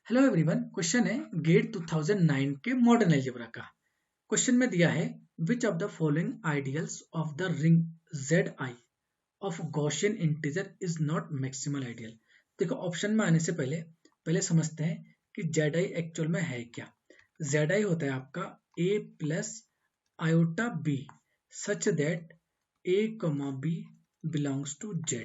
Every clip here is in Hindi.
Hello everyone. क्वेश्चन है गेट 2009 के मॉडर्न अलजेब्रा का। क्वेश्चन में दिया है which of the following ideals of the ring ZI of Gaussian integer is not maximal ideal. देखो ऑप्शन में आने से पहले समझते हैं कि ZI एक्चुअल में है क्या। ZI होता है आपका A plus iota B such that A comma B belongs to Z।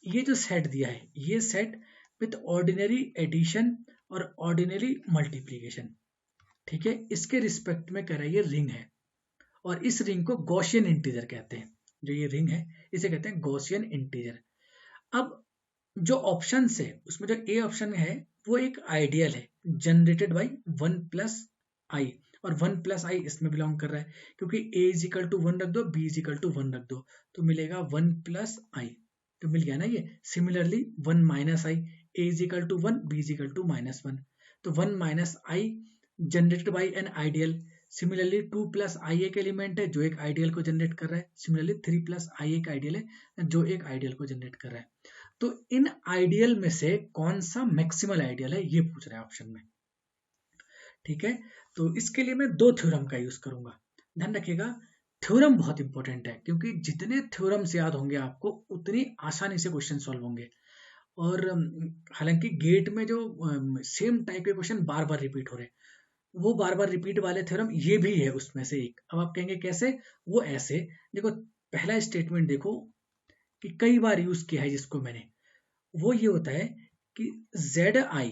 ये जो सेट दिया है ये सेट विथ ऑर्डिनरी एडिशन और ऑर्डिनरी मल्टीप्लिकेशन, ठीक है, इसके रिस्पेक्ट में कह रहा है ये रिंग है और इस रिंग को गॉसियन इंटीजर कहते हैं। जो ये रिंग है इसे कहते हैं गॉसियन इंटीजर। अब जो ऑप्शन है उसमें जो ए ऑप्शन है वो एक आइडियल है जनरेटेड बाई 1+i और 1+i इसमें बिलोंग कर रहा है क्योंकि a इज इक्वल टू 1 रख दो, b इज इक्वल टू 1 रख दो तो मिलेगा 1+i, तो मिल गया ना ये। Similarly 1 - i, a is equal to 1, b is equal to -1 तो 1 - i generated by an ideal. Similarly 2+i एक एलिमेंट है जो एक आइडियल को जनरेट कर रहा है। सिमिलरली 3+i एक आइडियल है जो एक आइडियल को जनरेट कर रहा है। तो इन आइडियल में से कौन सा मैक्सिमल आइडियल है ये पूछ रहा है ऑप्शन में, ठीक है। तो इसके लिए मैं दो थ्योरम का यूज करूंगा। ध्यान रखिएगा थ्योरम बहुत इंपॉर्टेंट है क्योंकि जितने थ्योरम्स याद होंगे आपको उतनी आसानी से क्वेश्चन सॉल्व होंगे। और हालांकि गेट में जो सेम टाइप के क्वेश्चन बार बार रिपीट हो रहे हैं वो बार बार रिपीट वाले थ्योरम ये भी है उसमें से एक। अब आप कहेंगे कैसे, वो ऐसे देखो, पहला स्टेटमेंट देखो कि कई बार यूज किया है जिसको मैंने, वो ये होता है कि ZI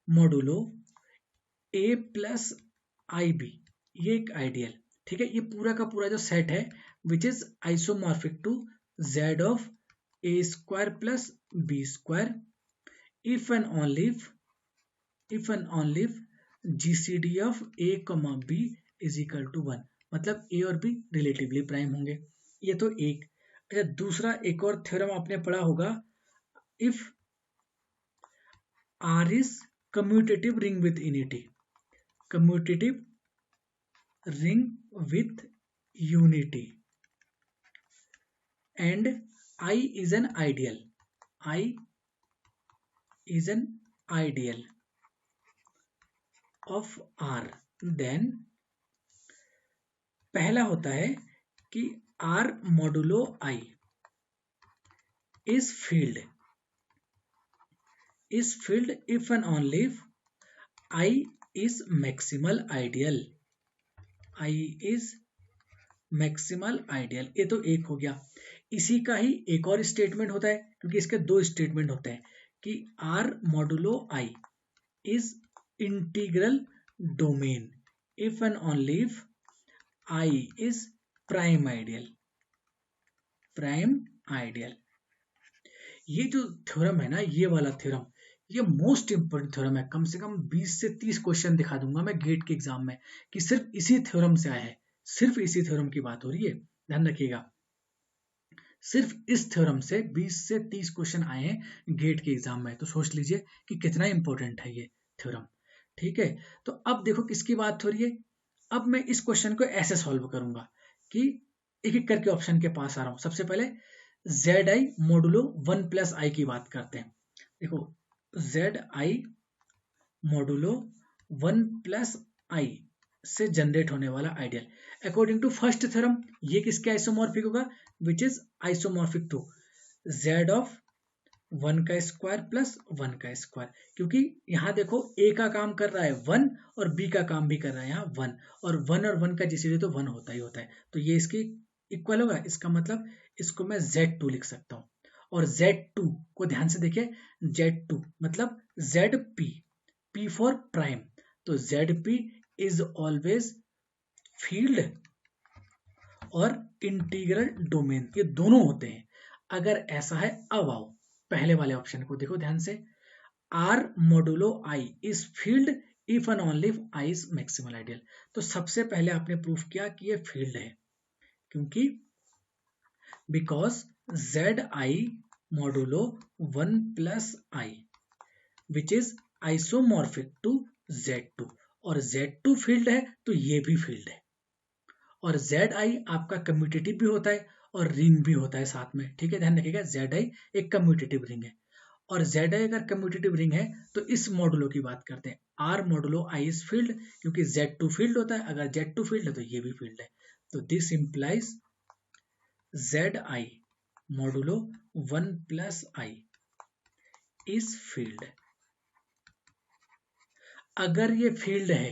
modulo A plus IB ये एक आइडियल, ठीक है। ये पूरा का पूरा जो सेट है which is isomorphic to Z of A square plus B square if and only GCD of A, B is equal to 1, मतलब A और B रिलेटिवली प्राइम होंगे। ये तो एक। अच्छा, दूसरा एक और थ्योरम आपने पढ़ा होगा, if R is commutative ring with unity, commutative ring with unity and I is an ideal, I is an ideal of R, then पहला होता है कि R modulo I is filled if and only if I is maximal ideal, I is maximal ideal. ये तो एक हो गया। इसी का ही एक और स्टेटमेंट होता है क्योंकि इसके दो स्टेटमेंट होते हैं कि R modulo I is integral domain if and only if I is prime ideal, prime ideal. ये जो थ्योरम है ना, ये वाला थ्योरम ये मोस्ट इंपोर्टेंट थ्योरम है। कम से कम 20 से 30 क्वेश्चन दिखा दूंगा मैं गेट के एग्जाम में कि सिर्फ इसी थ्योरम से आया है, सिर्फ इसी थ्योरम की बात हो रही है। ध्यान रखिएगा सिर्फ इस थ्योरम से 20 से 30 क्वेश्चन आए हैं गेट के एग्जाम में, तो सोच लीजिए कि कितना इंपॉर्टेंट है ये थ्योरम, ठीक है। तो अब देखो किसकी बात हो रही है। अब मैं इस क्वेश्चन को ऐसे सॉल्व करूंगा कि एक एक करके ऑप्शन के पास आ रहा हूं। सबसे पहले ZI मोडुलो 1+i की बात करते हैं। देखो ZI मोडुलो 1+i से जनरेट होने वाला ideal according to first theorem ये किसके आइसोमॉर्फिक होगा, which is isomorphic to Z of 1 का स्क्वायर प्लस 1 का स्क्वायर, क्योंकि यहाँ देखो A का काम कर रहा है 1 और B का काम भी कर रहा है यहाँ 1 और 1 का जीसीडी तो 1 होता ही होता है, तो ये इसकी इक्वल होगा। इसका मतलब इसको मैं Z2 लिख सकता हूँ। और Z2 को ध्यान से देखिए, Z2 मतलब ZP, P फॉर प्राइम, तो ZP इज ऑलवेज फील्ड और इंटीग्रल डोमेन, ये दोनों होते हैं। अगर ऐसा है अब आओ पहले वाले ऑप्शन को देखो ध्यान से, R modulo I is field if and only if I is maximal ideal. तो सबसे पहले आपने प्रूफ किया कि ये फील्ड है क्योंकि because ZI modulo 1+i which is isomorphic to Z2 और Z2 फील्ड है तो ये भी फील्ड है। और ZI आपका कम्यूटेटिव भी होता है और रिंग भी होता है साथ में, ठीक है। ध्यान रखिएगा ZI एक कम्यूटेटिव रिंग है। और Zi अगर कम्यूटेटिव रिंग है तो इस मॉडुलो की बात करते हैं, R modulo I is field, क्योंकि Z2 फील्ड होता है, अगर Z2 फील्ड है तो ये भी फील्ड है, तो this implies Zi modulo 1 plus I is field. अगर ये फील्ड है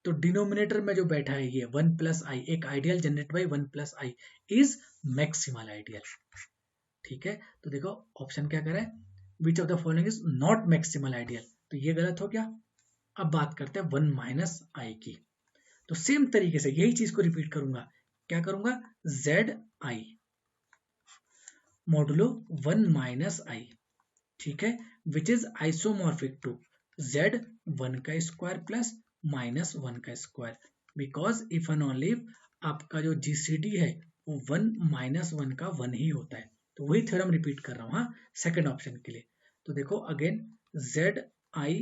तो डिनोमिनेटर में जो बैठा है ये 1 प्लस आई, एक ideal generate by 1 plus I is maximal ideal. ठीक है, तो देखो ऑप्शन क्या करें, which of the following is not maximal ideal, तो ये गलत हो गया। अब बात करते हैं 1 माइनस आई की, तो सेम तरीके से यही चीज को रिपीट करूंगा, क्या करूंगा, Z I modulo 1 minus I, ठीक है, which is isomorphic to z 1 का स्क्वायर प्लस माइनस 1 का square, because if and only आपका जो जीसीडी है वो 1 माइनस 1 का 1 ही होता है। तो वही थ्योरम रिपीट कर रहा हूँ हाँ सेकंड ऑप्शन के लिए। तो देखो again z i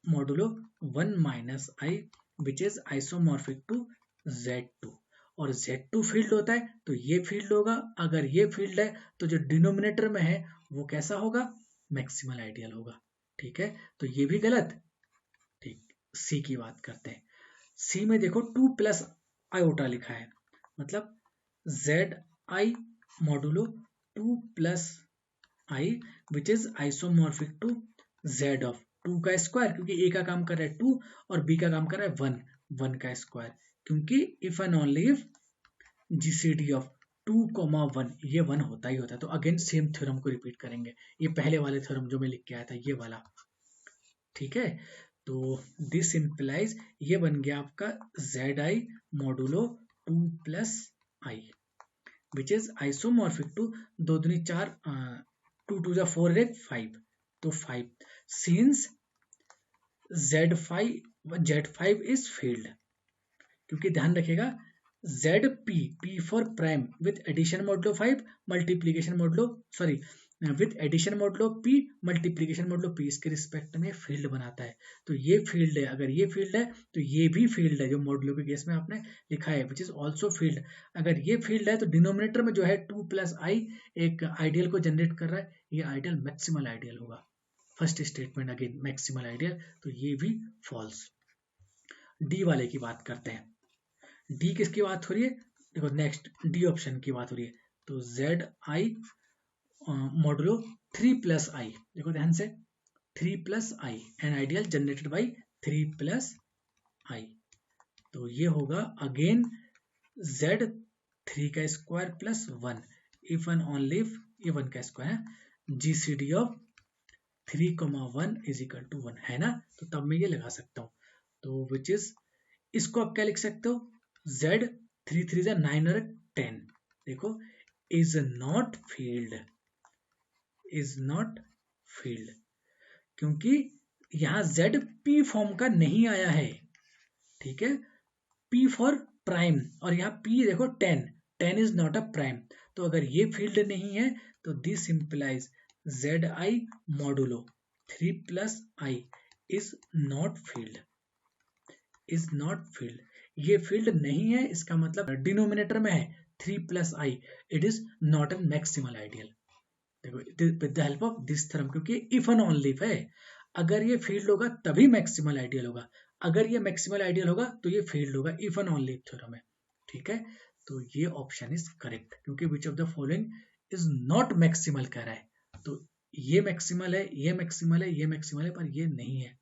modulo 1 minus I which is isomorphic to z2, और z2 फील्ड होता है तो ये फील्ड होगा, अगर ये फील्ड है तो जो डिनोमिनेटर में है वो कैसा होगा, मैक्सिमल आइडियल होगा। ठीक है, तो ये भी गलत। ठीक, सी की बात करते हैं। सी में देखो 2 प्लस आयोटा लिखा है, मतलब Z I modulo 2 plus I which is isomorphic to Z of 2 का स्क्वायर, क्योंकि ए का काम कर रहा है 2 और बी का काम कर रहा है 1 का स्क्वायर, क्योंकि if and only if GCD of 2,1 ये 1 होता ही होता है। तो अगेन सेम थ्योरम को रिपीट करेंगे, ये पहले वाले थ्योरम जो मैं लिख के आया था ये वाला। ठीक है, तो दिस इंप्लाइज ये बन गया आपका Z I modulo 2 plus I which is isomorphic to 2 दूनी 4 2 2 जा 4 है 5, तो 5 सिंस Z5 इज फील्ड, क्योंकि ध्यान रखिएगा ZP P for prime with addition modulo 5 multiplication modulo sorry with addition modulo P multiplication modulo P इसके रिस्पेक्ट में फील्ड बनाता है। तो ये फील्ड है, अगर ये फील्ड है तो ये भी फील्ड है जो मॉडुलो के केस में आपने लिखा है विच इज ऑल्सो फील्ड। अगर ये फील्ड है तो डिनोमिनेटर में जो है 2 प्लस आई एक आइडियल को जनरेट कर रहा है, ये आइडियल मैक्सिमल आइडियल होगा। First statement again maximal ideal, तो ये भी फॉल्स। डी वाले की बात करते हैं, डी किसकी बात हो रही है, देखो नेक्स्ट डी ऑप्शन की बात हो रही है, तो Z I modulo 3 plus I, देखो ध्यान से 3 plus I an ideal generated by 3 plus I, तो ये होगा अगेन जेड 3 का square plus 1 if and only if ये 1 का स्क्वायर है, GCD of 3,1 is equal to 1 है ना, तो तब मैं ये लगा सकता हूँ। तो विच इज इसको आप क्या लिख सकते हो, Z 3 3 जा 9 और 10, देखो इज नॉट फील्ड, क्योंकि यहां Z P फॉर्म का नहीं आया है। ठीक है, P फॉर प्राइम, और यहाँ P देखो 10 इज नॉट अ प्राइम, तो अगर ये फील्ड नहीं है तो this implies Z I modulo 3 plus I is not field, ये फील्ड नहीं है, इसका मतलब डिनोमिनेटर में है 3 plus I, it is not an maximal ideal. देखो with the help of this theorem, क्योंकि इफ एंड ओनली इफ है, अगर ये फील्ड होगा तभी मैक्सिमल आइडियल होगा, अगर ये मैक्सिमल आइडियल होगा तो ये फील्ड होगा, if and only if theorem है। ठीक है, तो ये ऑप्शन इज करेक्ट, क्योंकि which of the following is not maximal कह रहा है, तो ये मैक्सिमल है, ये मैक्सिमल है, ये मैक्सिमल है, पर ये नहीं है,